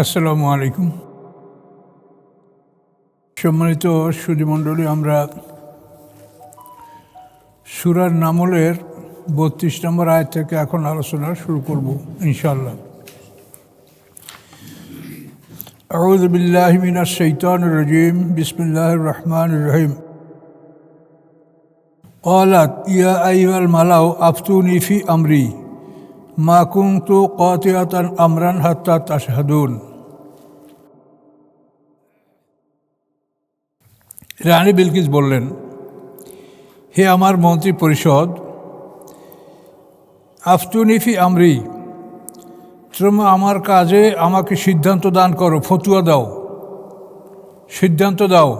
আসসালামু আলাইকুম। সম্মানিত সুধীমণ্ডলী, আমরা সূরা নামলের ৩২ নম্বর আয়াত থেকে এখন আলোচনা শুরু করব ইনশাআল্লাহ। আউযু বিল্লাহি মিনাশ শাইতানির রাজীম। বিসমিল্লাহির রহমানির রহিম। ক্বালাত ইয়া আইয়ুহাল মালাউ আফতুনি ফি আমরি মা কুনতু কাতিআতান আমরান হাত্তা তাশহাদুন। রানী বিলকিস বললেন, হে আমার মন্ত্রী পরিষদ, আফতুনি ফি আমরি, তুমি আমার কাজে আমাকে সিদ্ধান্ত দান করো, ফতুয়া দাও, সিদ্ধান্ত দাও।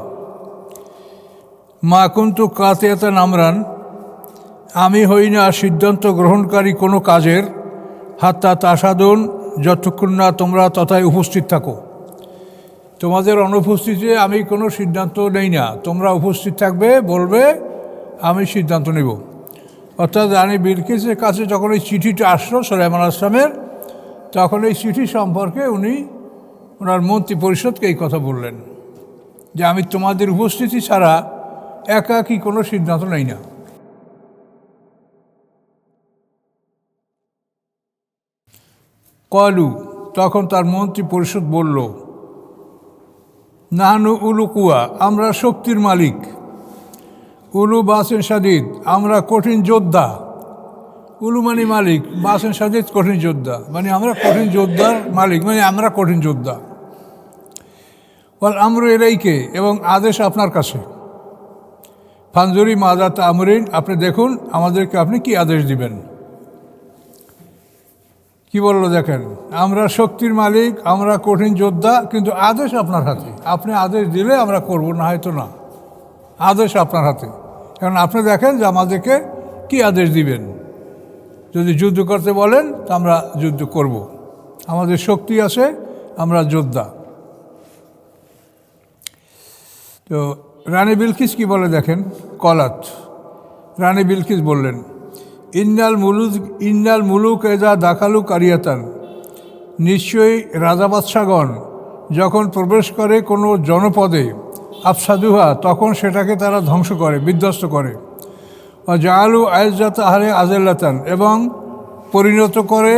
মা কুনতু কাতিআতান আমরান, আমি হই না সিদ্ধান্ত গ্রহণকারী কোনো কাজের, হাত্তা তাশহাদুন, যতক্ষণ না তোমরা তথায় উপস্থিত থাকো। তোমাদের অনুপস্থিতিতে আমি কোনো সিদ্ধান্ত নেই না, তোমরা উপস্থিত থাকবে, বলবে, আমি সিদ্ধান্ত নেব। অর্থাৎ রানী বিলকিসের কাছে যখন এই চিঠিটা আসলো সুলাইমান আলাইহিস সালামের, তখন এই চিঠি সম্পর্কে উনি ওনার মন্ত্রী পরিষদকে এই কথা বললেন যে আমি তোমাদের উপস্থিতি ছাড়া একাকী কোনো সিদ্ধান্ত নেই না। কলু, তখন তার মন্ত্রী পরিষদ বলল, নাহনু উলু কুয়া, আমরা শক্তির মালিক। উলু বাসেন সাদিদ, আমরা কঠিন যোদ্ধা। উলু মানে মালিক, বাসেন সাদিদ কঠিন যোদ্ধা, মানে আমরা কঠিন যোদ্ধার মালিক, মানে আমরা কঠিন যোদ্ধা। ওয়াল আমরু ইলাইকে, এবং আদেশ আপনার কাছে। ফানজুরি মাযা তা'মুরিন, আপনি দেখুন আমাদেরকে আপনি কি আদেশ দিবেন। কি বললো দেখেন, আমরা শক্তির মালিক, আমরা কঠিন যোদ্ধা, কিন্তু আদেশ আপনার হাতে। আপনি আদেশ দিলে আমরা করব, না হয়তো না। আদেশ আপনার হাতে, কারণ আপনি দেখেন যে আমাদেরকে কি আদেশ দিবেন। যদি যুদ্ধ করতে বলেন তা আমরা যুদ্ধ করব, আমাদের শক্তি আছে, আমরা যোদ্ধা। তো রানী বিলকিস কি বলে দেখেন, কলাত, রানী বিলকিস বললেন, ইন্নাল মুলুক এজা দাখালু কারিয়াতান, নিশ্চয়ই রাজা বাদশাগণ যখন প্রবেশ করে কোনো জনপদে, আফসাদুহা, তখন সেটাকে তারা ধ্বংস করে, বিধ্বস্ত করে। জাআলু আইজ্জাতা আহলি আযাল্লাতান, এবং পরিণত করে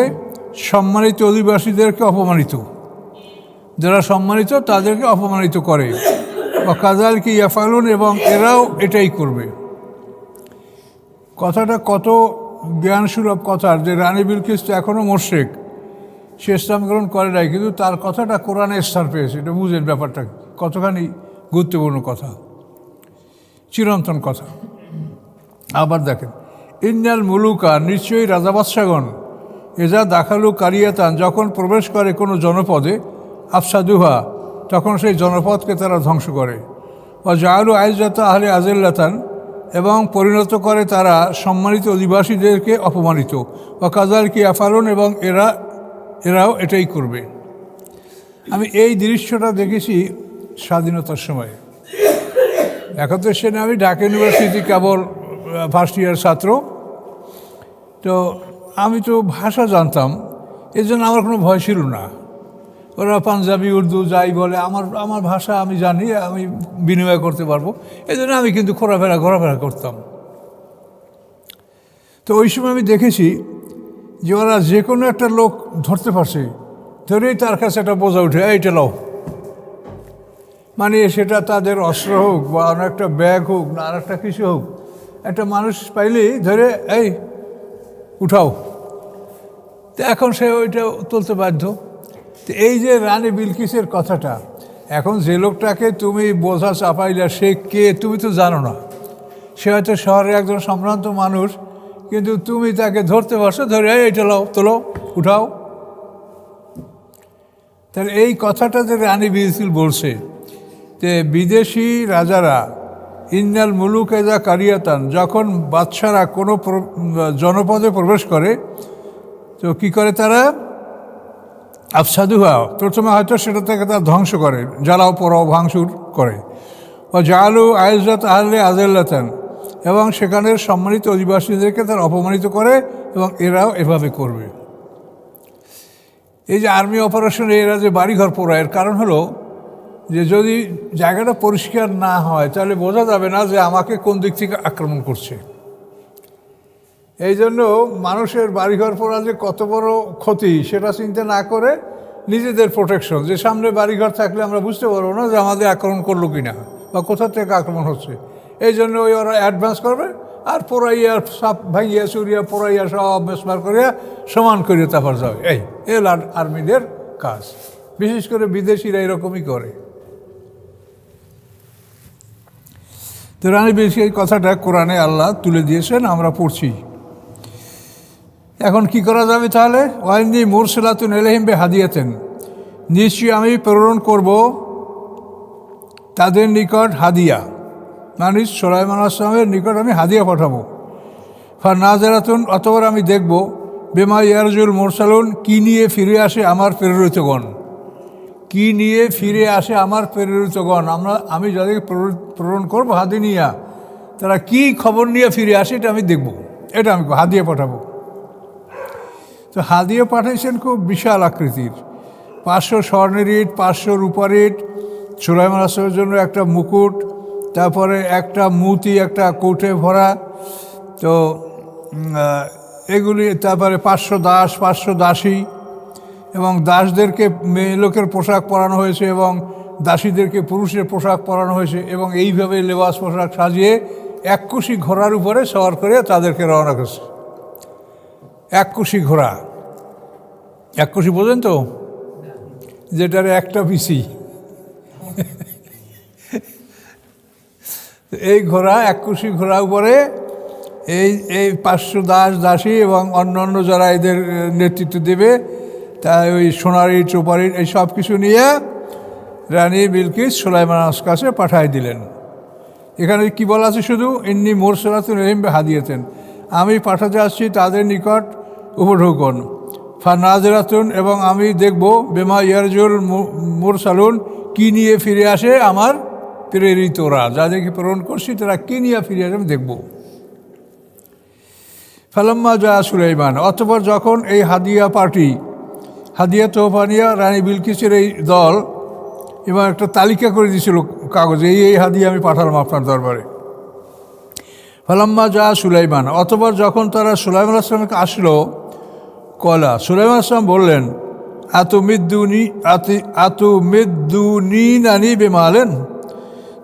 সম্মানিত অধিবাসীদেরকে অপমানিত। যারা সম্মানিত তাদেরকে অপমানিত করে। কাযালিকা ইয়াফআলুন, এবং এরাও এটাই করবে। কথাটা কত জ্ঞানসুলভ কথা, যে রানী বিলকিস তো এখনও মুশরিক, সে ইসলাম গ্রহণ করে নাই, কিন্তু তার কথাটা কোরআনে স্থান পেয়েছে। এটা বুঝেন ব্যাপারটা কতখানি গুরুত্বপূর্ণ কথা, চিরন্তন কথা। আবার দেখেন, ইন্নাল মুলুকা, নিশ্চয়ই রাজা বাদশাগণ, এজা দাখালু কারিয়াতান, যখন প্রবেশ করে কোনো জনপদে, আফসাদুহা, তখন সেই জনপদকে তারা ধ্বংস করে। ও জাআলু আইজ্জাতা আহলি আযাল্লাতান, এবং পরিণত করে তারা সম্মানিত অধিবাসীদেরকে অপমানিত। ও কাযালিকা ইয়াফআলুন, এবং এরাও এটাই করবে। আমি এই দৃশ্যটা দেখেছি স্বাধীনতার সময়। 71 সালে আমি ঢাকা ইউনিভার্সিটি কেবল ফার্স্ট ইয়ার ছাত্র। তো আমি তো ভাষা জানতাম, এর জন্য আমার কোনো ভয় ছিল না। ওরা পাঞ্জাবি, উর্দু যাই বলে, আমার ভাষা আমি জানি, আমি বিনিময় করতে পারবো, এই জন্য আমি কিন্তু ঘোরাফেরা করতাম। তো ওই সময় আমি দেখেছি যে ওরা যে কোনো একটা লোক ধরতে পারছে, ধরেই তার কাছে একটা বোঝা উঠে, এইটা লাও। মানে সেটা তাদের অস্ত্র হোক, বা অন্য একটা ব্যাগ হোক, না আর একটা কিছু হোক, একটা মানুষ পাইলেই ধরে এই উঠাও। তো এখন সে ওইটা তুলতে বাধ্য। তো এই যে রানী বিলকিসের কথাটা, এখন যে লোকটাকে তুমি বোঝা চাপাইলা, সে কে তুমি তো জানো না। সে হয়তো শহরে একজন সম্ভ্রান্ত মানুষ, কিন্তু তুমি তাকে ধরতে পারছো, ধরে এইটা লাও, তোলো, উঠাও। তাহলে এই কথাটা যে রানী বিলকিস বলছে যে বিদেশি রাজারা, ইন্নাল মুলুক এজা কারিয়াতান, যখন বাদশারা কোনো জনপদে প্রবেশ করে, তো কী করে তারা, আফসাদুহা, প্রথমে হয়তো সেটা থেকে তারা ধ্বংস করে, জ্বালাও পোড়াও ভাঙচুর করে। ও জাআলু আইজ্জাতা আহলি আযাল্লাতান, এবং সেখানের সম্মানিত অধিবাসীদেরকে তারা অপমানিত করে, এবং এরাও এভাবে করবে। এই যে আর্মি অপারেশনে এরা যে বাড়িঘর পোড়ায়, এর কারণ হলো যে যদি জায়গাটা পরিষ্কার না হয় তাহলে বোঝা যাবে না যে আমাকে কোন দিক থেকে আক্রমণ করছে। এই জন্য মানুষের বাড়িঘর পোড়া যে কত বড় ক্ষতি সেটা চিন্তা না করে নিজেদের প্রোটেকশন, যে সামনে বাড়িঘর থাকলে আমরা বুঝতে পারবো না যে আমাদের আক্রমণ করলো কিনা বা কোথা থেকে আক্রমণ হচ্ছে। এই জন্য ওরা অ্যাডভান্স করবে আর পোড়াইয়া সাপ ভাঙিয়া চুরিয়া পোড়াইয়া সব মেসমার করিয়া সমান করিয়া তারপর যাবে। এই আর্মিদের কাজ, বিশেষ করে বিদেশিরা এরকমই করে। তো রানী বিলকিস এই কথাটা কোরআনে আল্লাহ তুলে দিয়েছেন, আমরা পড়ছি। এখন কি করা যাবে তাহলে? ওয়াইন্দি মুরসালাতুন ইলাইহিম বিহাদিয়াতিন, নিশ্চয়ই আমি প্রেরণ করব তাদের নিকট হাদিয়া, মানে সুলাইমান আলাইহিস সালামের নিকট আমি হাদিয়া পাঠাবো। ফানাজারাতুন, অতঃপর আমি দেখব, বিমা ইয়ারজুল মুরসালুন, কি নিয়ে ফিরে আসে আমার প্রেরিতগণ, কি নিয়ে ফিরে আসে আমার প্রেরিতগণ। আমি যাদেরকে প্রেরণ করবো হাদিয়া, তারা কি খবর নিয়ে ফিরে আসে এটা আমি দেখব, এটা আমি হাদিয়া পাঠাবো। তো হাদিয়া পাঠাইছেন খুব বিশাল আকৃতির, 500 স্বর্ণের ইট, 500 রূপার ইট, সুলাইমান আলাইহিস সালামের জন্য একটা মুকুট, তারপরে একটা মুতি একটা কৌটে ভরা, তো এগুলি, তারপরে 500 দাস, 500 দাসী, এবং দাসদেরকে মেয়ে লোকের পোশাক পরানো হয়েছে এবং দাসীদেরকে পুরুষের পোশাক পরানো হয়েছে, এবং এইভাবে লেবাস পোশাক সাজিয়ে 1 ঘোড়ার উপরে সওয়ার করে তাদেরকে রওনা করছে। 1 ঘোড়া, 1 বোঝেন তো, যেটার একটা পিসি। এই ঘোড়া 1 ঘোড়া উপরে এই 500 দাস দাসী এবং অন্য যারা এদের নেতৃত্ব দেবে, তাই ওই সোনারি চোপারি এই সব কিছু নিয়ে রানী বিলকিস সুলাইমানের কাছে পাঠাই দিলেন। এখানে কি বলা আছে? শুধু ইন্নী মুরসালাতুন ইলাইহিম বিহাদিয়াতিন, আমি পাঠাতে আসছি তাদের নিকট উপঢৌকন। ফানাজিরাতুন, এবং আমি দেখব, বিমা ইয়ারজুল মুরসালুন, কি নিয়ে ফিরে আসে আমার প্রেরিতরা, যাদেরকে প্রেরণ করছি তারা কি নিয়ে ফিরে আসে আমি দেখব। ফালাম্মা জা সুলাইমান, অতঃপর যখন এই হাদিয়া পার্টি, হাদিয়া তোহফানিয়া রানী বিলকিসের এই দল, এবং একটা তালিকা করে দিয়েছিল কাগজে, এই হাদিয়া আমি পাঠালাম আপনার দরবারে। ফালাম্মা জা সুলাইমান, অতঃপর যখন তারা সুলাইমান আলাইহিস সালামকে আসলো, কলা, সুলাইমান আলাইহিস সালাম বললেন, আতুমিদ্দুনি নানি বিমালেন,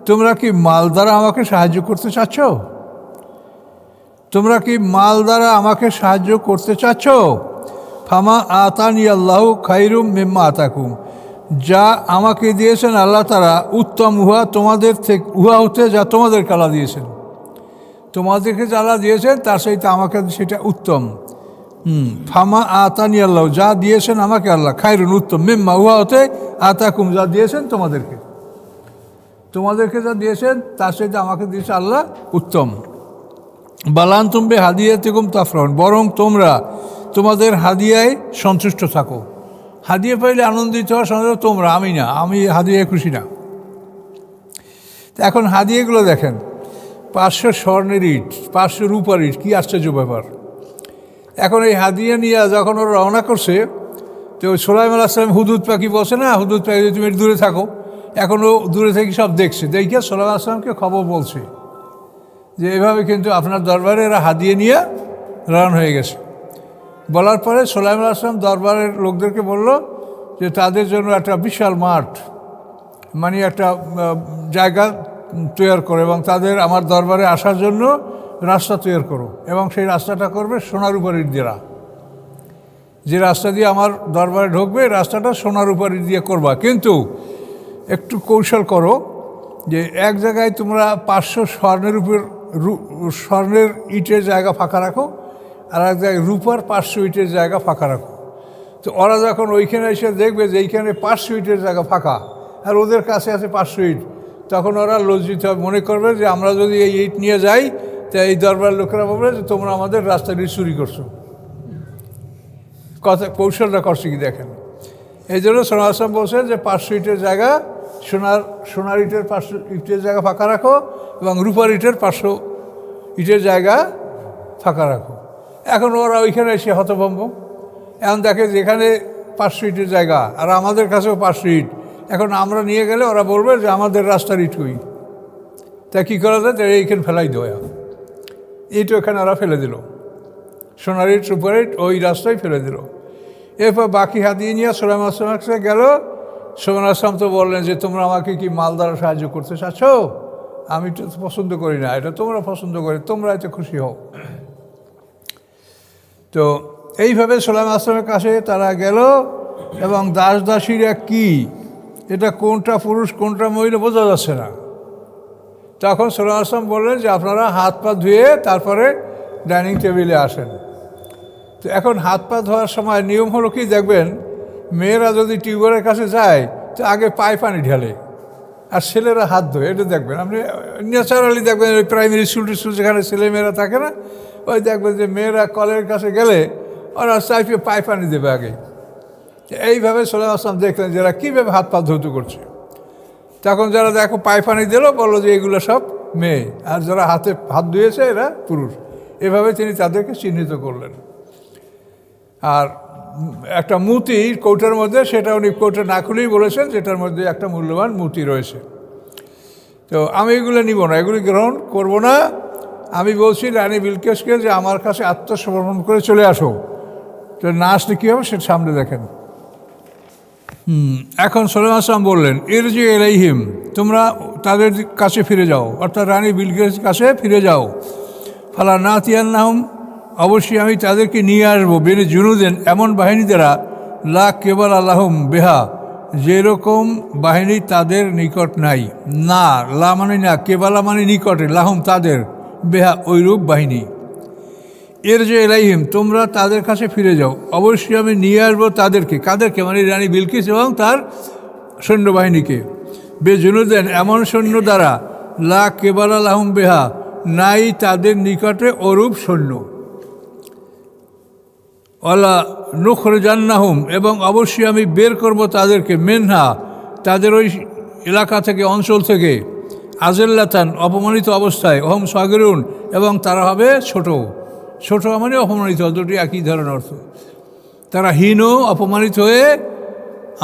তোমরা কি মাল দ্বারা আমাকে সাহায্য করতে চাচ্ছ? তোমরা কি মাল দ্বারা আমাকে সাহায্য করতে চাচ্ছ? ফামা আতানি আল্লাহু খাইরুম মিম্মা আতাকুম, যা আমাকে দিয়েছেন আল্লাহ তারা উত্তম উহা হতে যা তোমাদেরকে আল্লাহ দিয়েছেন। তোমাদেরকে যা আল্লাহ দিয়েছেন তার সহিত আমাকে সেটা উত্তম। ফামা আতানি আল্লাহ, যা দিয়েছেন আমাকে আল্লাহ, খাইরুন উত্তম, মিম্মা উহা হতে আতাকুম, যা দিয়েছেন তোমাদেরকে যা দিয়েছেন তার সহিত আমাকে দিয়েছে আল্লাহ উত্তম। বালান তুমবে হাদিয়াতিকুম তাফরাহুন, বরং তোমরা তোমাদের হাদিয়ায় সন্তুষ্ট থাকো। হাদিয়া পাইলে আনন্দিত হওয়া সন্তুষ্ট তোমরা, আমি না, আমি হাদিয়ায় খুশি না। এখন হাদিয়াগুলো দেখেন, 500 স্বর্ণের ইট, 500 রূপার ইট, কী আশ্চর্য ব্যাপার। এখন এই হাদিয়া নিয়ে যখন ওরা রওনা করছে, তো সুলাইমান আলাইহিস সালাম হুদুদ পাখি বসে না, হুদুদ পাখি, তুমি দূরে থাকো। এখনও দূরে থেকে সব দেখছে, দেখে সুলাইমান আলাইহিস সালামকে খবর বলছে যে এভাবে কিন্তু আপনার দরবারে এরা হাদিয়া নিয়ে রওনা হয়ে গেছে। বলার পরে সুলাইমান আলাইহিস সালাম দরবারের লোকদেরকে বলল যে তাদের জন্য একটা বিশাল মাঠ, মানে একটা জায়গা তৈরি করো, এবং তাদের আমার দরবারে আসার জন্য রাস্তা তৈরি করো, এবং সেই রাস্তাটা করবে সোনার উপর ইট দিয়ে। যে রাস্তা দিয়ে আমার দরবারে ঢুকবে রাস্তাটা সোনার উপর ইট দিয়ে করবা, কিন্তু একটু কৌশল করো যে এক জায়গায় তোমরা 500 স্বর্ণের ইটের জায়গা ফাঁকা রাখো, আর এক জায়গায় রূপার 500 ইটের জায়গা ফাঁকা রাখো। তো ওরা যখন ওইখানে এসে দেখবে যে এইখানে 500 ইটের জায়গা ফাঁকা আর ওদের কাছে আছে 500 ইট, তখন ওরা লজ্জিত হবে, মনে করবে যে আমরা যদি এই ইট নিয়ে যাই তা এই দরবার লোকেরা বলবে যে তোমরা আমাদের রাস্তাটি চুরি করছো। কৌশলটা করছে কি দেখেন। এই জন্য সুলাইমান আলাইহিস সালাম বলছেন যে 500 ইটের জায়গা সোনার ইটের 500 ইটের জায়গা ফাঁকা রাখো, এবং রূপার ইটের 500 ইটের জায়গা ফাঁকা রাখো। এখন ওরা ওইখানে এসে হতভম্ব, এখন দেখে যেখানে 5 ফিটের জায়গা, আর আমাদের কাছেও 5 ফিট। এখন আমরা নিয়ে গেলে ওরা বলবে যে আমাদের রাস্তার ইট কই, তা কী করা যায়, তাই এইখানে ফেলাই দেওয়া। ইট ওখানে ওরা ফেলে দিল, সোনার ইট সুপার ইট ওই রাস্তায় ফেলে দিল। এরপর বাকি হাতিয়ে নিয়ে সুলাইমান আসলামের কাছে গেল। সুলাইমান আসলাম তো বললেন যে তোমরা আমাকে কি মাল দ্বারা সাহায্য করতে চাচ্ছ? আমি তো পছন্দ করি না, এটা তোমরা পছন্দ করে, তোমরা এতে খুশি হও। তো এইভাবে সুলাইমান আসলামের কাছে তারা গেল, এবং দাস দাসীরা কি, এটা কোনটা পুরুষ কোনটা মহিলা বোঝা যাচ্ছে না। তখন সুলাইমান আসলাম বললেন যে আপনারা হাত পা ধুয়ে তারপরে ডাইনিং টেবিলে আসেন। তো এখন হাত পা ধোয়ার সময় নিয়ম হলো কি, দেখবেন মেয়েরা যদি টিউবওয়েলের কাছে যায় তো আগে পায়ে পানি ঢালে, আর ছেলেরা হাত ধোয়। এটা দেখবেন আপনি ন্যাচারালি দেখবেন, ওই প্রাইমারি স্কুল যেখানে ছেলেমেয়েরা থাকে না, ওই দেখবেন যে মেয়েরা কলের কাছে গেলে ওরা চাইপে পায়ে পানি দেবে আগে। এইভাবে সুলাইমান আসলাম দেখলেন যারা কীভাবে হাত পা ধৌত করছে। তখন যারা দেখো পায়ে পানি দিল, বললো যে এগুলো সব মেয়ে, আর যারা হাতে হাত ধুয়েছে এরা পুরুষ। এভাবে তিনি তাদেরকে চিহ্নিত করলেন। আর একটা মুতি কৌটার মধ্যে, সেটা উনি কৌটা না খুলেই বলেছেন যেটার মধ্যে একটা মূল্যবান মুতি রয়েছে। তো আমি এগুলো নিব না, এগুলি গ্রহণ করব না। আমি বলছি রানী বিলকিসকে যে আমার কাছে আত্মসমর্পণ করে চলে আসো। তো না আসলে কী হবে সেটা সামনে দেখেন। এখন সুলাইমান আসলাম বললেন, ইরজি ইলাইহিম, তোমরা তাদের কাছে ফিরে যাও, অর্থাৎ রানী বিলকিসের কাছে ফিরে যাও। ফালা নাতিয়ান্নাহুম, অবশ্যই আমি তাদেরকে নিয়ে আসবো, বেনে জুনুদেন, এমন বাহিনী দ্বারা, লা কেবল আল্লাহম বেহা, যেরকম বাহিনী তাদের নিকট নাই। না লা মানে না, কেবালা মানে নিকটে, লাহম তাদের, বেহা ওইরূপ বাহিনী। এর যে এলাইহিম, তোমরা তাদের কাছে ফিরে যাও, অবশ্যই আমি নিয়ে আসবো তাদেরকে। কাদেরকে? মানে রানী বিলকিস এবং তার সৈন্যবাহিনীকে। বেজুনুদেন, এমন সৈন্য দ্বারা, লা কেবালা লাহম বেহা, নাই তাদের নিকটে ওরূপ সৈন্য। ওয়ালা নুখরিজান্নাহুম, এবং অবশ্যই আমি বের করব তাদেরকে, মেনহা, তাদের ওই এলাকা থেকে, অঞ্চল থেকে, আজেল্লাতান, অপমানিত অবস্থায়, অহম সাগিরুন, এবং তারা হবে ছোট। ছোট মানে অপমানিত, দুটি একই ধরনের অর্থ। তারা হীন অপমানিত হয়ে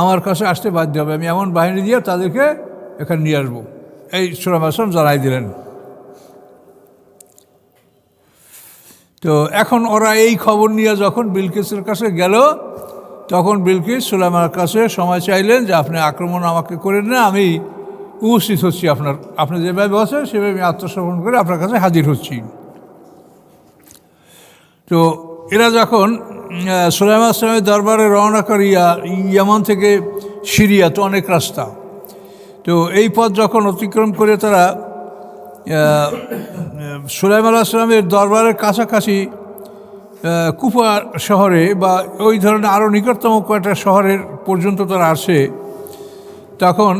আমার কাছে আসতে বাধ্য হবে। আমি এমন বাহিনী দিয়ে তাদেরকে এখানে নিয়ে আসবো। এই সুলাইমান আসলাম জানাই দিলেন। তো এখন ওরা এই খবর নিয়ে যখন বিলকিসের কাছে গেল, তখন বিলকিস সুলাইমানের কাছে সময় চাইলেন যে আপনি আক্রমণ আমাকে করেন না, আমি উপস্থিত হচ্ছি, আপনি যেভাবে বসেন সেভাবে আমি আত্মসমর্পণ করে আপনার কাছে হাজির হচ্ছি। তো এরা যখন সুলাইমান আসলামের দরবারে রওনা করিয়া, ইয়ামান থেকে সিরিয়া তো অনেক রাস্তা, তো এই পথ যখন অতিক্রম করে তারা সুলাইমান আসলামের দরবারের কাছাকাছি কুফা শহরে বা ওই ধরনের আরও নিকটতম কয়েকটা শহরের পর্যন্ত তারা আসে, তখন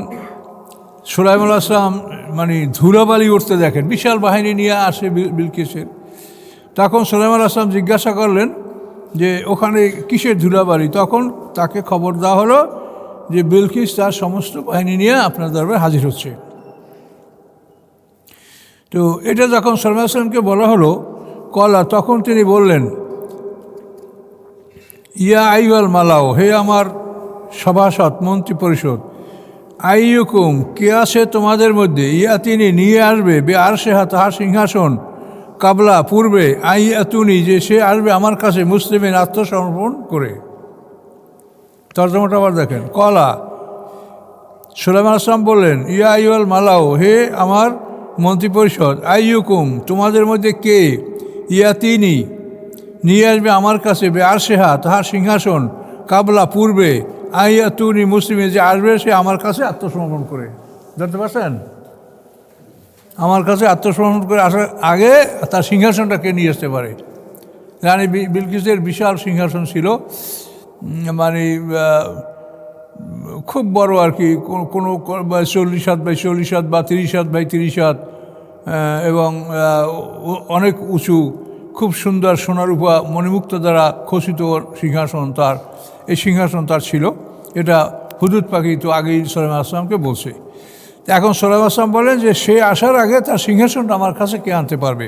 সুলাইমান আসলাম মানে ধুলাবালি উঠতে দেখেন, বিশাল বাহিনী নিয়ে আসে বিলকিসের। তখন সুলাইমান আসলাম জিজ্ঞাসা করলেন যে ওখানে কিসের ধুলাবালি? তখন তাকে খবর দেওয়া হলো যে বিলকিস তার সমস্ত বাহিনী নিয়ে আপনার দরবারে হাজির হচ্ছে। তো এটা যখন সুলাইমান আসলামকে বলা হলো কলা, তখন তিনি বললেন, ইয়া আইওয়াল মালাও, হে আমার সভাসদ মন্ত্রী পরিষদ, আইয়ুকুম, কে আছে তোমাদের মধ্যে, ইয়া তিনি নিয়ে আসবে, বে আর সে তাহার সিংহাসন, কাবলা পূর্বে, আই আতুনি, যে সে আসবে আমার কাছে, মুসলিমের আত্মসমর্পণ করে। তর্জমাটা আবার দেখেন। কলা, সুলাইমান আসলাম বললেন, ইয়া আইওয়াল মালাও, হে আমার মন্ত্রী পরিষদ, আইয়ুকুম, তোমাদের মধ্যে কে, ইয়া তিনি নিয়ে আসবে আমার কাছে, বে আর সেহা তাহার সিংহাসন, কাবলা পূর্বে, আইয়া তুনি মুসলিমে, যে আসবে সে আমার কাছে আত্মসমর্পণ করে। জানতে পারছেন? আমার কাছে আত্মসমর্পণ করে আসার আগে তার সিংহাসনটাকে নিয়ে আসতে পারে। রানী বিলকিসের বিশাল সিংহাসন ছিল, মানে খুব বড় আর কি, কোনো 40 হাত বাই 40 হাত বা 30 হাত বাই 30 হাত, এবং অনেক উঁচু, খুব সুন্দর সোনারূপা মণিমুক্ত দ্বারা খচিত সিংহাসন তার, এই সিংহাসন তার ছিল। এটা হুদুদ পাখি তো আগেই সুলাইমান আসলামকে বলছে। এখন সুলাইমান আসলাম বলেন যে সে আসার আগে তার সিংহাসনটা আমার কাছে কে আনতে পারবে।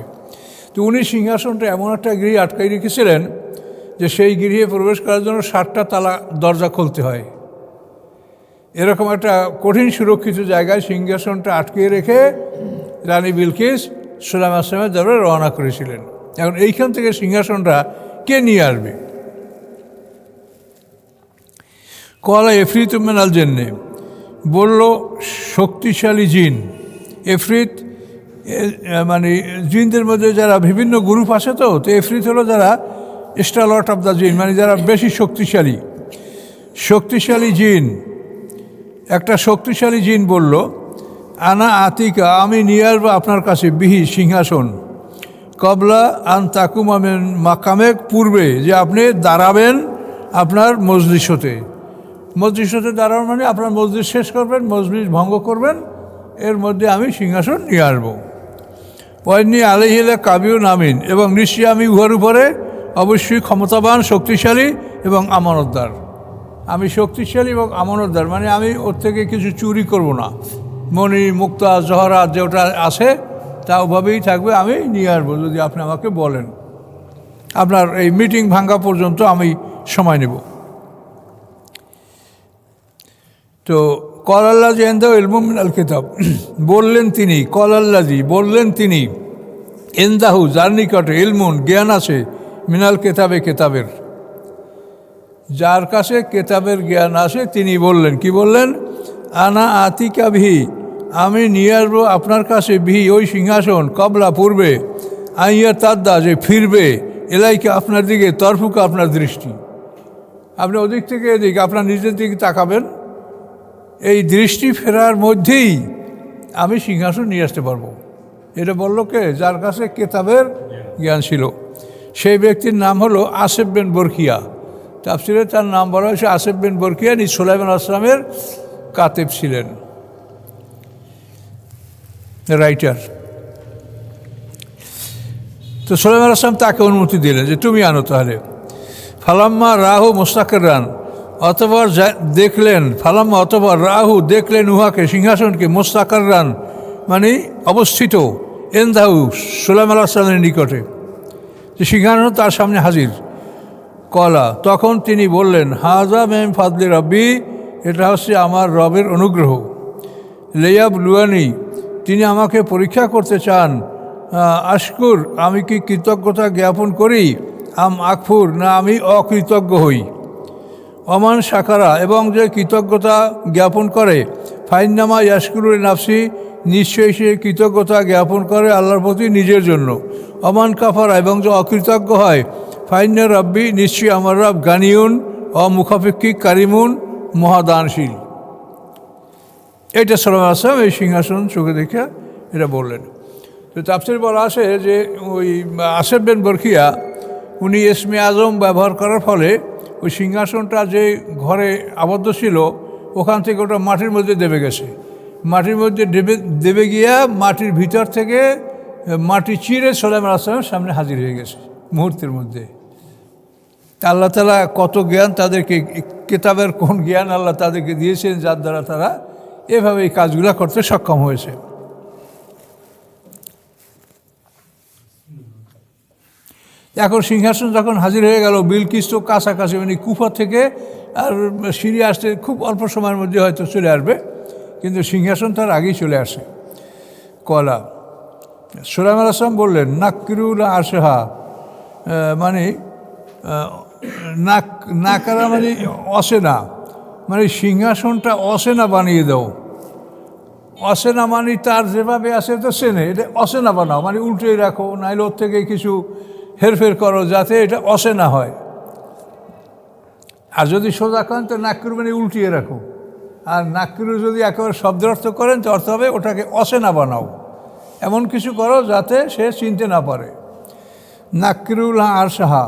তো উনি সিংহাসনটা এমন একটা গৃহে আটকাই রেখেছিলেন যে সেই গৃহে প্রবেশ করার জন্য 7টা তালা দরজা খুলতে হয়। এরকম একটা কঠিন সুরক্ষিত জায়গায় সিংহাসনটা আটকে রেখে রানী বিলকিস সুলাইমান আসলামের দরবারে রওনা করেছিলেন। এখন এইখান থেকে সিংহাসনটা কে নিয়ে আসবে? কলা এফরিত মিনাল জিন্নে, বলল শক্তিশালী জিন। এফরিত মানে জিনদের মধ্যে যারা বিভিন্ন গ্রুপ আছে, তো এফরিত হলো যারা স্টারলট অফ দ্য জিন, মানে যারা বেশি শক্তিশালী। শক্তিশালী জিন, একটা শক্তিশালী জিন বলল, আনা আতিকা, আমি নিয়ে আসবো আপনার কাছে বিহি সিংহাসন, কবলা আন তাকুমামেন মাকামেক, পূর্বে যে আপনি দাঁড়াবেন আপনার মজলিসতে। মজলিসতে দাঁড়াবেন মানে আপনার মজলিস শেষ করবেন, মজলিস ভঙ্গ করবেন, এর মধ্যে আমি সিংহাসন নিয়ে আসবো। ওয়াইনি আলাইহিলা কাবিউ নামিন, এবং নিশ্চয়ই আমি উহার উপরে অবশ্যই ক্ষমতাবান, শক্তিশালী এবং আমানতদার। আমি শক্তিশালী এবং আমানতদার, মানে আমি ওর থেকে কিছু চুরি করব না। মণি, মুক্তা, জহরাত যে ওটা আছে তা ওভাবেই থাকবে, আমি নিয়ে আসবো যদি আপনি আমাকে বলেন। আপনার এই মিটিং ভাঙ্গা পর্যন্ত আমি সময় নেব। তো কল আল্লাহ জি এন্দাউ ইলমু মিনাল কিতাব, বললেন তিনি, কল আল্লাজি বললেন তিনি, এন্দাহু যার নিকটে, ইলমুন জ্ঞান আছে, মিনাল কেতাবে কেতাবের, যার কাছে কেতাবের জ্ঞান আছে তিনি বললেন, কি বললেন? আনা আতিকা বিহি, আমি নিয়ে আসবো আপনার কাছে, বিহি ওই সিংহাসন, কবলা পূর্বে, আইয়া তাদ্দা যে ফিরবে, এলাইকে আপনার দিকে, তরফুকা আপনার দৃষ্টি, আপনি ওদিক থেকে এদিকে আপনার নিজের দিকে তাকাবেন, এই দৃষ্টি ফেরার মধ্যেই আমি সিংহাসন নিয়ে আসতে পারবো। এটা বলল কে? যার কাছে কেতাবের জ্ঞান ছিল। সেই ব্যক্তির নাম হলো আসেফ বিন বরকিয়া। তাফসিরে তার নাম বলা হয়েছে আসেফ বিন বরকিয়া, সুলাইমান আসলামের কাতেব ছিলেন, রাইটার। তো সুলাইমান আসলাম তাকে অনুমতি দিলেন যে তুমি আনো তাহলে। ফালাম্মা রাহু মোস্তাকের রান, অতঃপর দেখলেন, ফালাম্মা অতঃপর রাহু দেখলেন উহাকে, সিংহাসনকে, মোস্তাকার রান মানে অবস্থিত, এন্দাহু সুলাইমান আসলামের নিকটে, যে সিংহাসন তার সামনে হাজির। কলা তখন তিনি বললেন, হাজা মেম ফাদলি রব্বি, এটা হচ্ছে আমার রবের অনুগ্রহ। লেয়াব লুয়ানি, তিনি আমাকে পরীক্ষা করতে চান। আশকুর, আমি কি কৃতজ্ঞতা জ্ঞাপন করি, আম আকফুর, না আমি অকৃতজ্ঞ হই। অমান সাকারা, এবং যে কৃতজ্ঞতা জ্ঞাপন করে, ফাইন্নামা ইয়াশকুরুল নাফসি, নিশ্চয়ই সে কৃতজ্ঞতা জ্ঞাপন করে আল্লাহর প্রতি নিজের জন্য। অমান কাফারা, এবং যে অকৃতজ্ঞ হয়, ফাইন্না রব্বি, নিশ্চয়ই আমার রব, গানিউন অমুখাপেক্ষিক, কারিমুন মহাদানশীল। এইটা সুলাইমান আসলাম এই সিংহাসন চোখে দেখে এটা বললেন। তো তাফসীরে বলা আছে যে ওই আসেফ বিন বরকিয়া উনি ইসমে আজম ব্যবহার করার ফলে ওই সিংহাসনটা যে ঘরে আবদ্ধ ছিল ওখান থেকে ওটা মাটির মধ্যে দেবে গেছে। মাটির মধ্যে দেবে গিয়া মাটির ভিতর থেকে মাটি চিরে সুলাইমান আসলামের সামনে হাজির হয়ে গেছে মুহূর্তের মধ্যে। আল্লাহ তাআলা কত জ্ঞান তাদেরকে, কিতাবের কোন জ্ঞান আল্লাহ তাদেরকে দিয়েছেন, যার দ্বারা তারা এভাবে এই কাজগুলো করতে সক্ষম হয়েছে। এখন সিংহাসন যখন হাজির হয়ে গেল, বিলকিস তো কাছাকাছি, মানে কুফা থেকে আর সিঁড়ি আসতে খুব অল্প সময়ের মধ্যে হয়তো চলে আসবে, কিন্তু সিংহাসন তার আগেই চলে আসে। কলা সুলাইমান আসলাম বললেন, নাকিরুল আশহা, মানে নাকারা মানে অসেনা, মানে সিংহাসনটা অসেনা বানিয়ে দাও। অসেনা মানে তার যেভাবে আছে তো সেনে, এটা অসেনা বানাও, মানে উল্টে রাখো, নাইলে ওর থেকে কিছু হেরফের করো যাতে এটা অসেনা হয়। আর যদি সোজা করেন তো নাকিরু মানে উল্টিয়ে রাখো, আর নাকিরু যদি একেবারে শব্দের অর্থ করেন তো অর্থ হবে ওটাকে অসেনা বানাও, এমন কিছু করো যাতে সে চিনতে না পারে। নাকিরুল আরশাহা,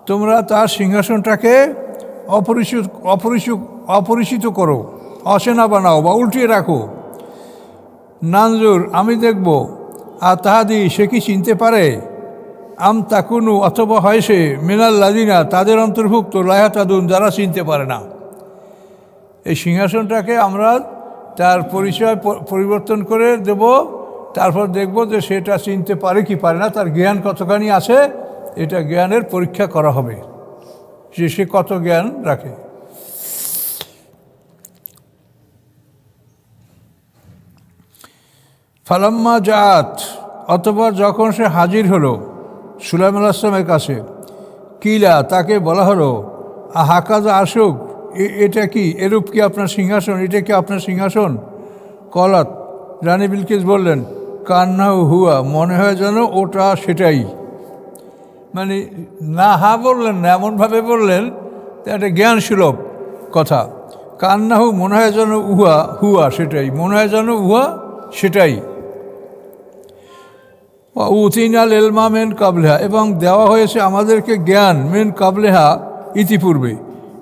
তোমরা তার সিংহাসনটাকে অপরিচিত করো, অচেনা বানাও বা উল্টিয়ে রাখো। নানজুর, আমি দেখব, আর তাহাদি, সে কি চিনতে পারে, আম তাকুনু, অথবা হয় সে, মিনাল লাদিনা, তাদের অন্তর্ভুক্ত, লায়াতাদুন, যারা চিনতে পারে না। এই সিংহাসনটাকে আমরা তার পরিচয় পরিবর্তন করে দেব, তারপর দেখব যে সেটা চিনতে পারে কি পারে না, তার জ্ঞান কতখানি আছে এটা জ্ঞানের পরীক্ষা করা হবে যে সে কত জ্ঞান রাখে। ফালাম্মা জাত, অতঃপর যখন সে হাজির হলো সুলাইমান আলাইহিস সালামের কাছে, কিলা, তাকে বলা হলো, হাকাজা আশুক, এটা কি, এরূপ কি আপনার সিংহাসন, এটা কি আপনার সিংহাসন? কলাত, রানী বিলকিস বললেন, কান্নাহু হুয়া, মনে হয় যেন ওটা সেটাই। মানে না হা বললেন না, এমনভাবে বললেন একটা জ্ঞান সুলভ কথা। কান্নাহু, মনে হয় যেন উহা, হুয়া সেটাই, মনে হয় যেন উহা সেটাই। উতিনাল এলমা মেন কাবলেহা, এবং দেওয়া হয়েছে আমাদেরকে জ্ঞান মেন কাবলেহা, ইতিপূর্বে।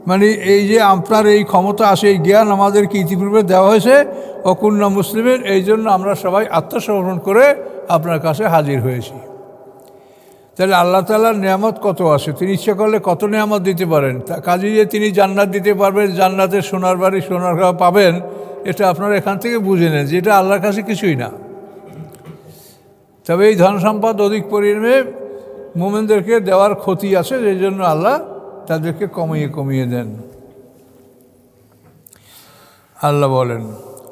মানে এই যে আপনার এই ক্ষমতা আছে, এই জ্ঞান আমাদেরকে ইতিপূর্বে দেওয়া হয়েছে। অকুন্না মুসলিমের, এই জন্য আমরা সবাই আত্মসমর্পণ করে আপনার কাছে হাজির হয়েছি। তাহলে আল্লাহ তাআলার নিয়ামত কত আছে, তিনি ইচ্ছা করলে কত নিয়ামত দিতে পারেন। কাজে যে তিনি জান্নাত দিতে পারবেন, জান্নাতের সোনার বাড়ি সোনার ঘর পাবেন, এটা আপনারা এখান থেকে বুঝে নেন যে এটা আল্লাহর কাছে কিছুই না। তবে এই ধন সম্পদ অধিক পরিমাণে মোমেনদেরকে দেওয়ার ক্ষতি আছে, সেই জন্য আল্লাহ তাদেরকে কমিয়ে কমিয়ে দেন। আল্লাহ বলেন,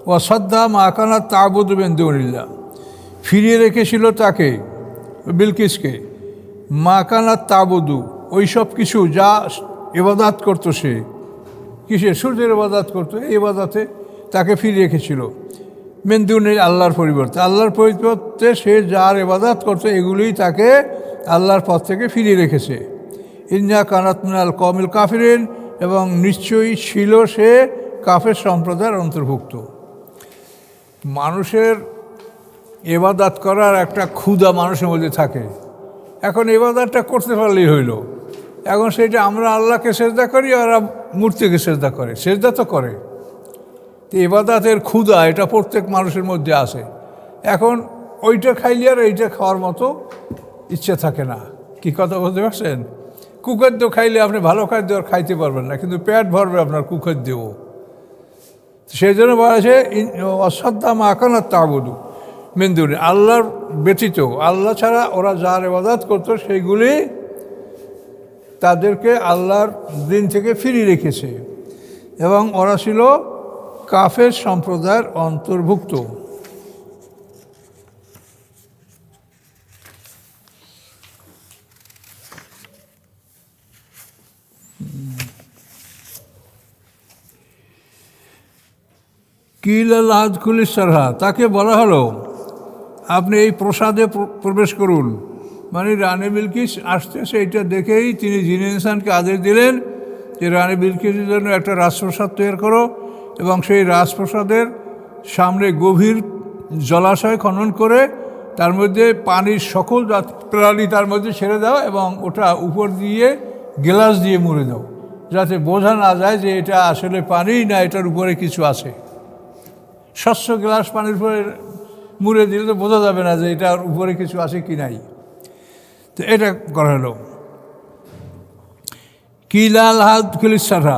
ওয়াসাদ্দা মা কানাত তা'বুদু মিন দুনিল্লাহ, ফিরিয়ে রেখেছিল তাকে, বিলকিসকে, মা কানাত তা'বুদু, ওই সব কিছু যা ইবাদত করতো সে, কিসে, সূর্যের ইবাদত করতো, এই ইবাদতে তাকে ফিরিয়ে রেখেছিল। মিন দুনিল্লাহ, আল্লাহর পরিবর্তে, আল্লাহর পরিবর্তে সে যার ইবাদত করতো এগুলোই তাকে আল্লাহর পথ থেকে ফিরিয়ে রেখেছে। ইন্না কানাত মিনাল কওমিল কাফিরিন, এবং নিশ্চয়ই ছিল সে কাফের সম্প্রদায়ের অন্তর্ভুক্ত। মানুষের ইবাদত করার একটা ক্ষুধা মানুষের মধ্যে থাকে। এখন ইবাদতটা করতে পারলেই হইল। এখন সেটা আমরা আল্লাহকে সেজদা করি, ওরা মূর্তিকে সেজদা করে, সেজদা তো করে। তো ইবাদতের ক্ষুধা এটা প্রত্যেক মানুষের মধ্যে আছে। এখন ওইটা খাইলে আর এইটা খাওয়ার মতো ইচ্ছে থাকে না। কি কথা বলতে পারছেন? কুখাদ্য খাইলে আপনি ভালো খাদ্য আর খাইতে পারবেন না, কিন্তু পেট ভরবে আপনার কুখাদ্যও। সেই জন্য বলা আছে, অসাদ্দা মা কানাত তা'বুদু মিন দুনিল্লাহ, আল্লাহর ব্যতীত, আল্লাহ ছাড়া ওরা যার ইবাদত করতো সেইগুলি তাদেরকে আল্লাহর দিন থেকে ফিরিয়ে রেখেছে, এবং ওরা ছিল কাফের সম্প্রদায়ের অন্তর্ভুক্ত। কিল আদখুলিস সারহা, তাকে বলা হলো আপনি এই প্রসাদে প্রবেশ করুন। মানে রানী বিলকিস আসতেছে, এইটা দেখেই তিনি জিন ইনসানকে আদেশ দিলেন যে রানী বিলকিসের জন্য একটা রাজপ্রসাদ তৈরি করো, এবং সেই রাজপ্রসাদের সামনে গভীর জলাশয় খনন করে তার মধ্যে পানির সকল প্রাণী তার মধ্যে ছেড়ে দাও, এবং ওটা উপর দিয়ে গ্লাস দিয়ে মুড়ে দাও, যাতে বোঝা না যায় যে এটা আসলে পানি না, এটার উপরে কিছু আছে। স্বচ্ছ গ্লাস পানির উপরে মুড়ে দিলে তো বোঝা যাবে না যে এটার উপরে কিছু আছে কি নাই। তো এটা করা হলো। কিলাল হাদ খুলিসারা,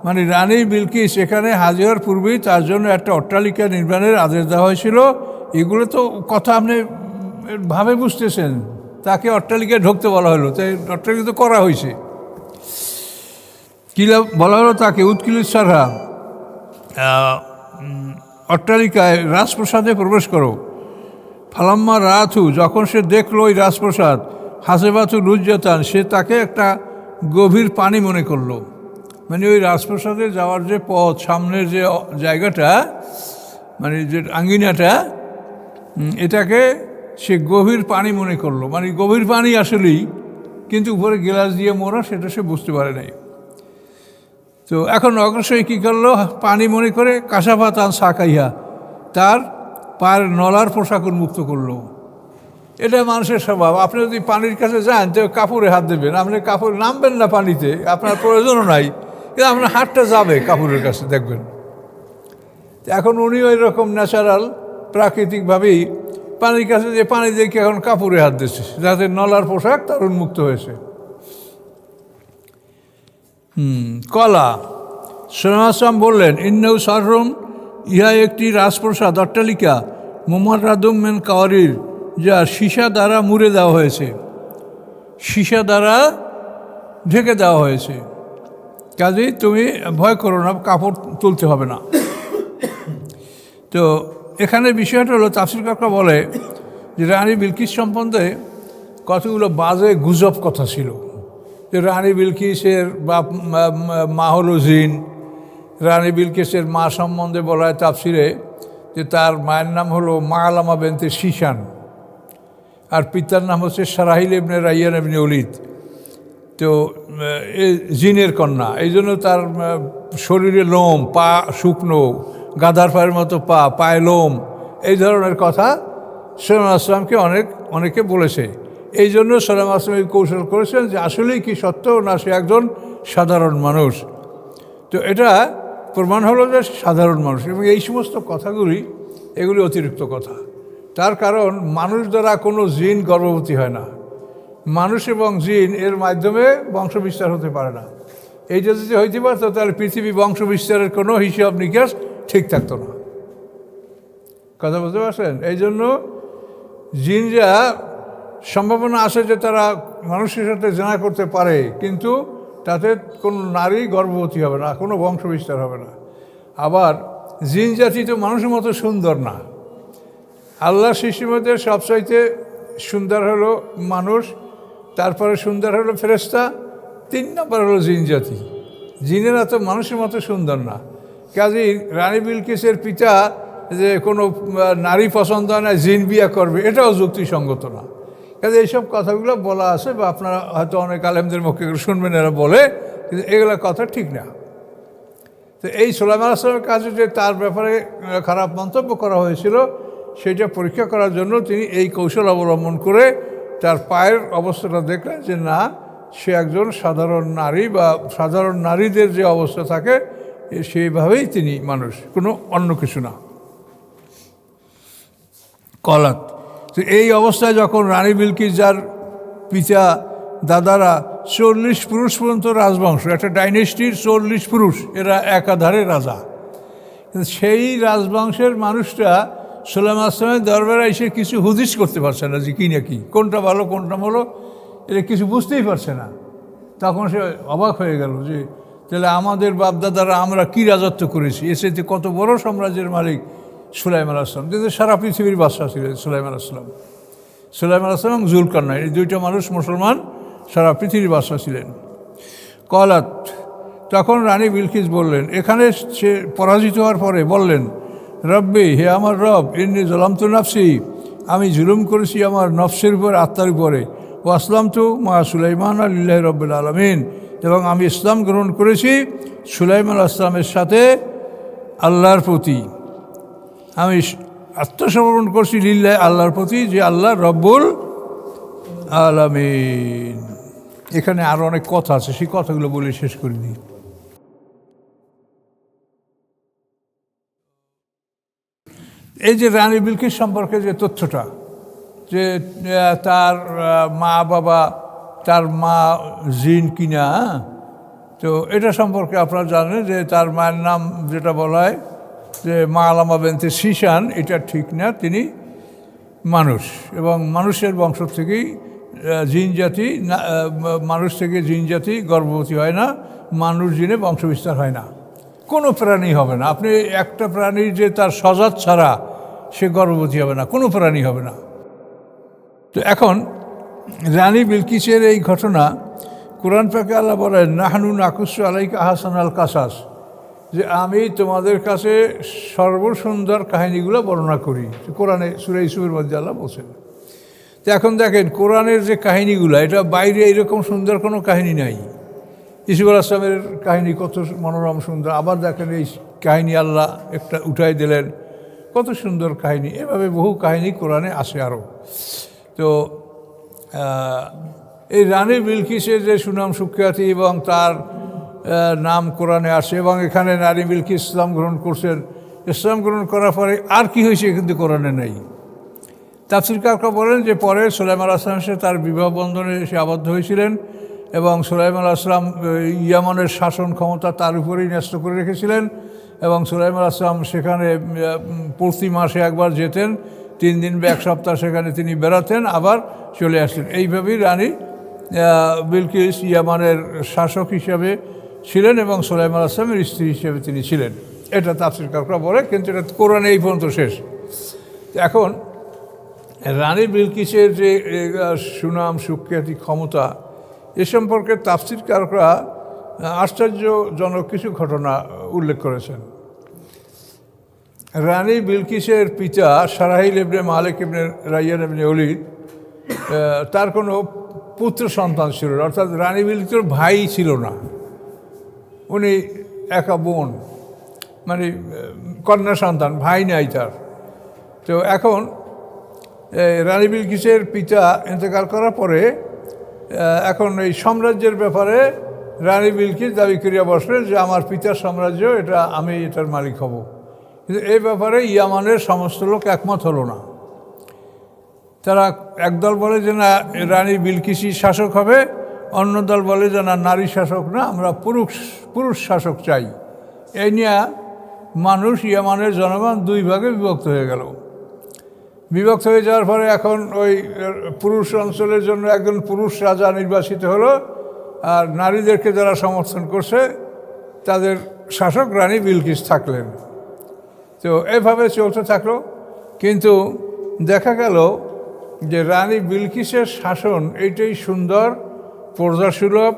মানে রানী বিলকিস এখানে হাজির পূর্বেই তার জন্য একটা অট্টালিকা নির্মাণের আদেশ দেওয়া হয়েছিল। এগুলো তো কথা আপনি ভাবে বুঝতেছেন, তাকে অট্টালিকায় ঢুকতে বলা হলো, তাই অট্টালিকা তো করা হয়েছে। কিলা বলা হলো তাকে উৎকিলিসারা, অট্টালিকায় রাজপ্রসাদে প্রবেশ করো। ফালাম্মা রাথু, যখন সে দেখলো ওই রাজপ্রসাদ, হাসেবাতু লুজ্জাতান, সে তাকে একটা গভীর পানি মনে করলো। মানে ওই রাজপ্রসাদে যাওয়ার যে পথ, সামনের যে জায়গাটা, মানে যে আঙ্গিনাটা, এটাকে সে গভীর পানি মনে করলো। মানে গভীর পানি আসলেই, কিন্তু উপরে গ্লাস দিয়ে মোড়া, সেটা সে বুঝতে পারে নাই। তো এখন অগ্রসর কী করলো, পানি মনে করে কাশাফাতান সাকাইহা, তার পায়ের নলার পোশাক উন্মুক্ত করলো। এটা মানুষের স্বভাব। আপনি যদি পানির কাছে যান তো কাপড়ে হাত দেবেন, আপনি কাপড় নামবেন না পানিতে, আপনার প্রয়োজনও নাই, কিন্তু আপনার হাতটা যাবে কাপড়ের কাছে, দেখবেন। এখন উনি ওই রকম ন্যাচারাল প্রাকৃতিকভাবেই পানির কাছে যে পানি দেখে এখন কাপড়ে হাত দিচ্ছে, যাতে নলার পোশাক তার উন্মুক্ত হয়েছে। কলা সোনাসাম বললেন, ইন্নাউ সাররুম, ইহা একটি রাজপ্রসাদ, অট্টালিকা, মুমাররাদুম মিন কাওয়ারির, যা সীসা দ্বারা মুড়ে দেওয়া হয়েছে। সীসা দ্বারা ঢেকে দেওয়া হয়েছে, কাজেই তুমি ভয় করো না, কাপড় তুলতে হবে না। তো এখানে বিষয়টা হলো, তাফসীরকাররা বলে যে রানী বিলকিস সম্বন্ধে কতগুলো বাজে গুজব কথা ছিল, যে রানী বিলকিসের বাপ মা হলো জিন। রানী বিলকিসের মা সম্বন্ধে বলা হয় তাফসিরে যে তার মায়ের নাম হলো মাআলামা বিনতে শিশান, আর পিতার নাম হচ্ছে সারাহিল ইবনে রাইয়ান ইবনে ওলিদ। তো জিনের কন্যা, এই জন্য তার শরীরে লোম, পা শুকনো, গাধার পায়ের মতো পা, পায়ে লোম, এই ধরনের কথা সুলাইমান আসলামকে অনেকে বলেছে। এই জন্য সুলাইমান আসলাম এই কৌশল করেছেন যে আসলেই কি সত্য না সে একজন সাধারণ মানুষ। তো এটা প্রমাণ হলো যে সাধারণ মানুষ, এবং এই সমস্ত কথাগুলি এগুলি অতিরিক্ত কথা। তার কারণ মানুষ দ্বারা কোনো জিন গর্ভবতী হয় না, মানুষ এবং জিন এর মাধ্যমে বংশ বিস্তার হতে পারে না। এইটা যদি হইতে পারতো তাহলে পৃথিবী বংশ বিস্তারের কোনো হিসাব নিকাশ ঠিক থাকতো না। কথা বুঝতে পারছেন? এই জন্য জিনরা সম্ভাবনা আছে যে তারা মানুষের সাথে জেনা করতে পারে, কিন্তু তাতে কোনো নারী গর্ভবতী হবে না, কোনো বংশ বিস্তার হবে না। আবার জিন জাতি তো মানুষের মতো সুন্দর না। আল্লাহ সৃষ্টির মধ্যে সবচাইতে সুন্দর হলো মানুষ, তারপরে সুন্দর হলো ফেরেশতা, 3 নম্বর হলো জিন জাতি। জিনেরা তো মানুষের মতো সুন্দর না। কাজেই রানী বিলকিসের পিতা যে কোনো নারী পছন্দ হয় না, জিন বিয়া করবে, এটাও যুক্তিসঙ্গত না। কাজে এইসব কথাগুলো বলা আছে, বা আপনারা হয়তো অনেক আলেমদের মুখে শুনবেন এরা বলে, কিন্তু এগুলো কথা ঠিক না। তো এই সুলাইমান আসলামের কাছে যে তার ব্যাপারে খারাপ মন্তব্য করা হয়েছিল, সেটা পরীক্ষা করার জন্য তিনি এই কৌশল অবলম্বন করে তার পায়ের অবস্থাটা দেখলেন যে না, সে একজন সাধারণ নারী, বা সাধারণ নারীদের যে অবস্থা থাকে সেইভাবেই তিনি মানুষ, কোনো অন্য কিছু না। কলাত, তো এই অবস্থায় যখন রানী বিলকিস, যার পিতা দাদারা 40 পুরুষ পর্যন্ত রাজবংশ, একটা ডাইনেস্টির 40 পুরুষ, এরা একাধারে রাজা, কিন্তু সেই রাজবংশের মানুষটা সুলাইমান আসলামের দরবারে এসে কিছু হুদিস করতে পারছে না যে কী না কি, কোনটা ভালো কোনটা ভালো, এটা কিছু বুঝতেই পারছে না। তখন সে অবাক হয়ে গেল যে তাহলে আমাদের বাপদাদারা আমরা কী রাজত্ব করেছি, এসে কত বড় সাম্রাজ্যের মালিক সুলাইমান আসলাম, কিন্তু সারা পৃথিবীর বাদশা ছিলেন সুলাইমান আসলাম। সুলাইমান আসলাম এবং জুলকারনাইন, এই দুইটা মানুষ মুসলমান, সারা পৃথিবীর বাদশা ছিলেন। কলাত, তখন রানী বিলকিস বললেন, এখানে সে পরাজিত হওয়ার পরে বললেন, রব্বি, হে আমার রব, ইন্নী জলামতু নাফসি, আমি জুলুম করেছি আমার নফসের উপর, আত্মার উপরে, ও আসলামতু মা সুলাইমান লিল্লাহি রাব্বিল আলামিন, এবং আমি ইসলাম গ্রহণ করেছি সুলাইমান আসলামের সাথে আল্লাহর প্রতি। আমি আত্মসমর্পণ করছি লিল্লাহি, আল্লাহর প্রতি, যে আল্লাহ রব্বুল আলামিন। এখানে আরও অনেক কথা আছে, সেই কথাগুলো বলে শেষ করে দিই। এই যে রানী বিলকিস সম্পর্কে যে তথ্যটা, যে তার মা বাবা, তার মা জিন কিনা, তো এটা সম্পর্কে আপনারা জানেন যে তার মায়ের নাম যেটা বলা হয় যে মাআলামা বিনতে শিশান, এটা ঠিক না। তিনি মানুষ, এবং মানুষের বংশ থেকেই জিন জাতি, মানুষ থেকে জিন জাতি গর্ভবতী হয় না, মানুষ জিনে বংশবিস্তার হয় না, কোনো প্রাণী হবে না। আপনি একটা প্রাণীর যে তার সজাত ছাড়া সে গর্ভবতী হবে না, কোনো প্রাণী হবে না। তো এখন রানী বিলকিসের এই ঘটনা কোরআন পাকে আল্লাহ বলেন, নাহনু নাকুসু আলাইকা আহসান আল কাসাস, যে আমি তোমাদের কাছে সর্বসুন্দর কাহিনীগুলো বর্ণনা করি। কোরআনে সূরা ইউসুফের মধ্যে আল্লাহ বলছেন। তো এখন দেখেন কোরআনের যে কাহিনীগুলো, এটা বাইরে এরকম সুন্দর কোনো কাহিনী নাই। ইউসুফ আলাইহিস সালামের কাহিনী কত মনোরম সুন্দর, আবার দেখেন এই কাহিনী আল্লাহ একটা উঠাই দিলেন, কত সুন্দর কাহিনী। এভাবে বহু কাহিনী কোরআনে আসে আরও। তো এই রানী বিলকিসের যে সুনাম সুখ্যাতি এবং তার নাম কোরআনে আসে, এবং এখানে রানী বিলকিস ইসলাম গ্রহণ করছেন। ইসলাম গ্রহণ করার পরে আর কি হয়েছে কিন্তু কোরআনে নেই। তাফসীরকাররা বলেন যে পরে সুলাইমান আসলামের সাথে তার বিবাহ বন্ধনে সে আবদ্ধ হয়েছিলেন, এবং সুলাইমান আসলাম ইয়ামানের শাসন ক্ষমতা তার উপরেই ন্যস্ত করে রেখেছিলেন, এবং সুলাইমান আসলাম সেখানে প্রতি মাসে একবার যেতেন, 3 দিন বা 1 সপ্তাহ সেখানে তিনি বেড়াতেন, আবার চলে আসতেন। এইভাবেই রানী বিলকিস ইয়ামানের শাসক হিসাবে ছিলেন এবং সুলাইমান আলাইহিস সালামের স্ত্রী হিসেবে তিনি ছিলেন। এটা তাফসীরকাররা বলে, কিন্তু এটা কোরআনে এই পর্যন্ত শেষ। এখন রানী বিলকিসের যে সুনাম সুখ্যাতি ক্ষমতা এ সম্পর্কে তাফসীরকাররা আশ্চর্যজনক কিছু ঘটনা উল্লেখ করেছেন। রানী বিলকিসের পিতা সারাহিল ইবনে মালিক ইবনে রাইয়ান ইবনে ওলীদ, তার কোনো পুত্র সন্তান ছিল না, অর্থাৎ রানী বিলকিসের ভাই ছিল না, উনি একা বোন, মানে কন্যা সন্তান, ভাই নাই তার। তো এখন রানী বিলকিসের পিতা ইন্তেকাল করার পরে এখন এই সাম্রাজ্যের ব্যাপারে রানী বিলকিস দাবি করিয়া বসলেন যে আমার পিতার সাম্রাজ্য, এটা আমি এটার মালিক হব। কিন্তু এই ব্যাপারে ইয়ামানের সমস্ত লোক একমত হলো না। তারা একদল বলে যে না, রানী বিলকিসই শাসক হবে, অন্য দল বলে যে না, নারী শাসক না, আমরা পুরুষ শাসক চাই। এই নিয়ে মানুষ, ইয়ামানের জনগণ দুই ভাগে বিভক্ত হয়ে গেল। বিভক্ত হয়ে যাওয়ার পরে এখন ওই পুরুষ অঞ্চলের জন্য একজন পুরুষ রাজা নির্বাচিত হলো, আর নারীদেরকে যারা সমর্থন করছে তাদের শাসক রানী বিলকিস থাকলেন। তো এভাবে চলতে থাকলো। কিন্তু দেখা গেল যে রানী বিলকিসের শাসন এইটাই সুন্দর, প্রজাসুলভ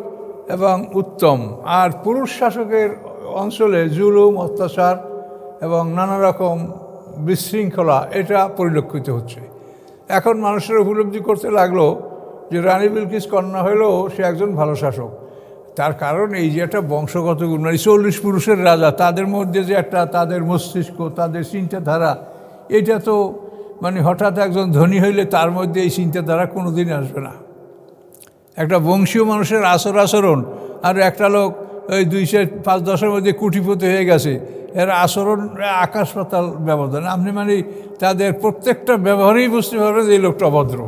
এবং উত্তম, আর পুরুষ শাসকের অঞ্চলে জুলুম, অত্যাচার এবং নানা রকম বিশৃঙ্খলা এটা পরিলক্ষিত হচ্ছে। এখন মানুষের উপলব্ধি করতে লাগলো যে রানী বিলকিস কন্যা হলেও সে একজন ভালো শাসক। তার কারণ এই যে একটা বংশগত গুণ, মানে 40 পুরুষের রাজা, তাদের মধ্যে যে একটা তাদের মস্তিষ্ক, তাদের চিন্তাধারা, এটা তো মানে হঠাৎ একজন ধনী হইলে তার মধ্যে এই চিন্তাধারা কোনো দিন আসবে না। একটা বংশীয় মানুষের আচরণ আর একটা লোক ওই 2-5-10-এর মধ্যে কুটিপতি হয়ে গেছে, এর আচরণ আকাশ পাতাল ব্যবধান। আপনি মানে তাদের প্রত্যেকটা ব্যবহারেই বুঝতে পারবেন যে এই লোকটা অভদ্র।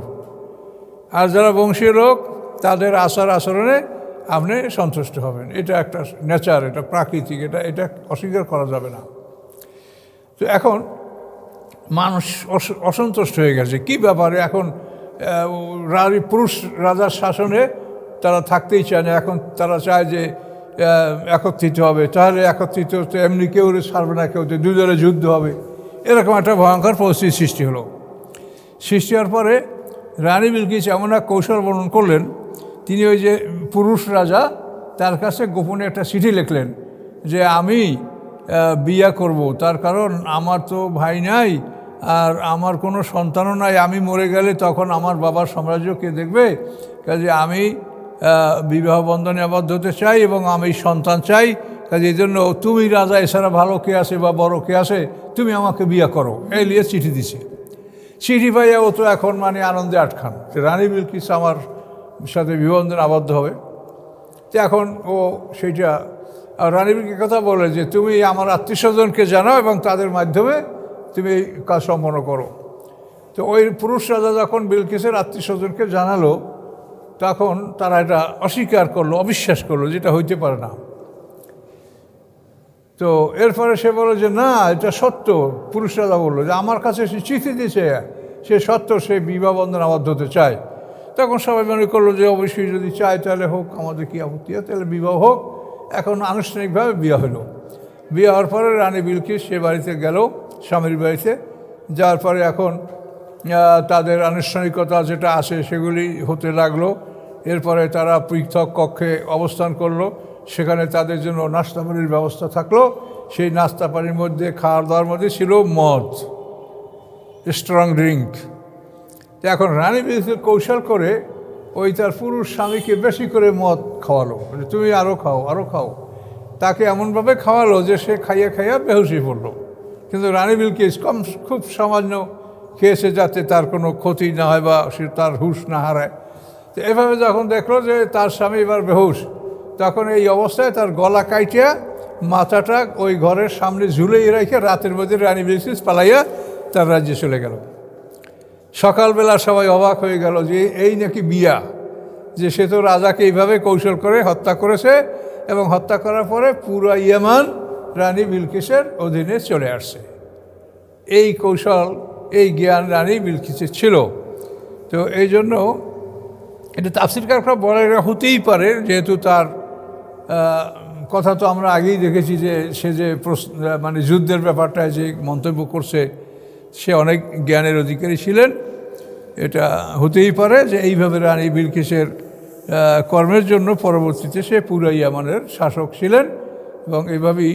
আর যারা বংশীয় লোক, তাদের আচরণে আপনি সন্তুষ্ট হবেন। এটা একটা নেচার, এটা প্রাকৃতিক, এটা অস্বীকার করা যাবে না। তো এখন মানুষ অসন্তুষ্ট হয়ে গেছে। কি ব্যাপারে এখন পুরুষ রাজার শাসনে তারা থাকতেই চায় না, এখন তারা চায় যে একত্রিত হবে। তাহলে একত্রিত তো এমনি কেউ ছাড়বে না, কেউ দুজনে যুদ্ধ হবে, এরকম একটা ভয়ঙ্কর পরিস্থিতির সৃষ্টি হলো। সৃষ্টি হওয়ার পরে রানী বিলকিস এমন এক কৌশল বর্ণন করলেন, তিনি ওই যে পুরুষ রাজা তার কাছে গোপনে একটা চিঠি লিখলেন যে আমি বিয়া করব, তার কারণ আমার তো ভাই নাই আর আমার কোনো সন্তানও নাই, আমি মরে গেলে তখন আমার বাবার সাম্রাজ্য কে দেখবে, কাজে আমি বিবাহ বন্ধনে আবদ্ধ হতে চাই এবং আমি সন্তান চাই, কাজে এই জন্য তুমি রাজা, এছাড়া ভালো কে আছে বা বড় কে আছে, তুমি আমাকে বিয়া করো। এই নিয়ে চিঠি দিছে। চিঠি পাইয়া ও তো এখন মানে আনন্দে আটখান যে রানী বিলকিস আমার সাথে বিবন্ধনে আবদ্ধ হবে। তো এখন ও সেইটা রানী বিলকিস কথা বলে যে তুমি আমার আত্মীয় স্বজনকে জানাও এবং তাদের মাধ্যমে তুমি এই কাজ সম্পন্ন করো। তো ওই পুরুষ রাজা যখন বিলকিসের আত্মীয় স্বজনকে জানালো, তখন তারা এটা অস্বীকার করলো, অবিশ্বাস করলো, যেটা হইতে পারে না। তো এরপরে সে বলল যে না, এটা সত্য। পুরুষ রাজা বললো যে আমার কাছে সে চিঠি দিয়েছে, সে সত্য, সে বিবাহ বন্ধনে আবদ্ধ হতে চায়। তখন সবাই মনে করলো যে অবশ্যই যদি চায় তাহলে হোক, আমাদের কি আপত্তি আছে, তাহলে বিবাহ হোক। এখন আনুষ্ঠানিকভাবে বিয়ে হলো। বিয়ে হওয়ার পরে রানী বিলকিস সে বাড়িতে গেল, স্বামীর বাড়িতে যাওয়ার পরে এখন তাদের আনুষ্ঠানিকতা যেটা আছে সেগুলি হতে লাগলো। এরপরে তারা পৃথক কক্ষে অবস্থান করলো, সেখানে তাদের জন্য নাস্তা পানির ব্যবস্থা থাকলো। সেই নাস্তা পানির মধ্যে, খাওয়া দাওয়ার মধ্যে ছিল মদ, স্ট্রং ড্রিঙ্ক। এখন রানী বিলকিস কৌশল করে ওই তার পুরুষ স্বামীকে বেশি করে মদ খাওয়ালো, তুমি আরও খাও, আরও খাও। তাকে এমনভাবে খাওয়ালো যে সে খাইয়া খাইয়া বেহুশ হয়ে পড়লো। কিন্তু রানী বিলকিস খুব সামান্য খেয়েছে, যাতে তার কোনো ক্ষতি না হয় বা সে তার হুঁশ না হারায়। তো এভাবে যখন দেখলো যে তার স্বামী এবার বেহুশ, তখন এই অবস্থায় তার গলা কাইটিয়া মাথাটা ওই ঘরের সামনে ঝুলেই রেখে রাতের মধ্যে রানী বিলকিস পালাইয়া তার রাজ্যে চলে গেল। সকালবেলা সবাই অবাক হয়ে গেল যে এই নাকি বিয়া, যে সে তো রাজাকে এইভাবে কৌশল করে হত্যা করেছে এবং হত্যা করার পরে পুরো ইয়ামান রানী বিলকিসের অধীনে চলে আসছে। এই কৌশল, এই জ্ঞান রানী বিলকিসের ছিল। তো এই জন্য এটা তাফসীরকাররা বলে এটা হতেই পারে, যেহেতু তার কথা তো আমরা আগেই দেখেছি যে সে যে মানে যুদ্ধের ব্যাপারটায় যে মন্তব্য করছে সে অনেক জ্ঞানের অধিকারী ছিলেন। এটা হতেই পারে যে এইভাবে রানী বিলকিসের কর্মের জন্য পরবর্তীতে সে পুরো ইয়ামানের শাসক ছিলেন এবং এইভাবেই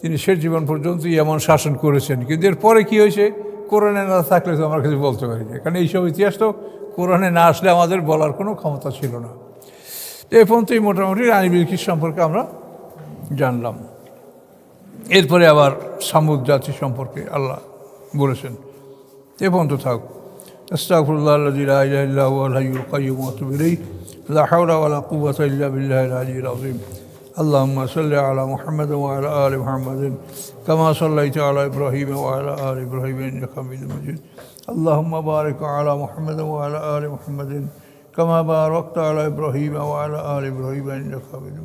তিনি শেষ জীবন পর্যন্ত ইয়ামান শাসন করেছেন। কিন্তু এরপরে কী হয়েছে কোরআনে না থাকলে তো আমরা কিছু বলতে পারি না, কারণ এইসব ইতিহাস তো কোরআনে না আসলে আমাদের বলার কোনো ক্ষমতা ছিল না। তো এ পর্যন্তই মোটামুটি রানী বিলকিস সম্পর্কে আমরা জানলাম। এরপরে আবার সামুদ জাতি সম্পর্কে আল্লাহ বলেছেন। এ পর্যন্ত থাক। আস্তাগফিরুল্লাহ আল্লাযী লা ইলাহা ইল্লা হুয়াল হাইয়ুল কাইয়্যুম ওয়া আতুবু ইলাইহি লা হাওলা ওয়া লা কুওয়াতা ইল্লা বিল্লাহিল আলিয়্যিল আযীম। اللهم صل على محمد وعلى آل محمد كما صليت على إبراهيم وعلى آل إبراهيم إنك حميد مجيد. اللهم بارك على محمد وعلى آل محمد كما باركت على إبراهيم وعلى آل إبراهيم إنك حميد مجيد.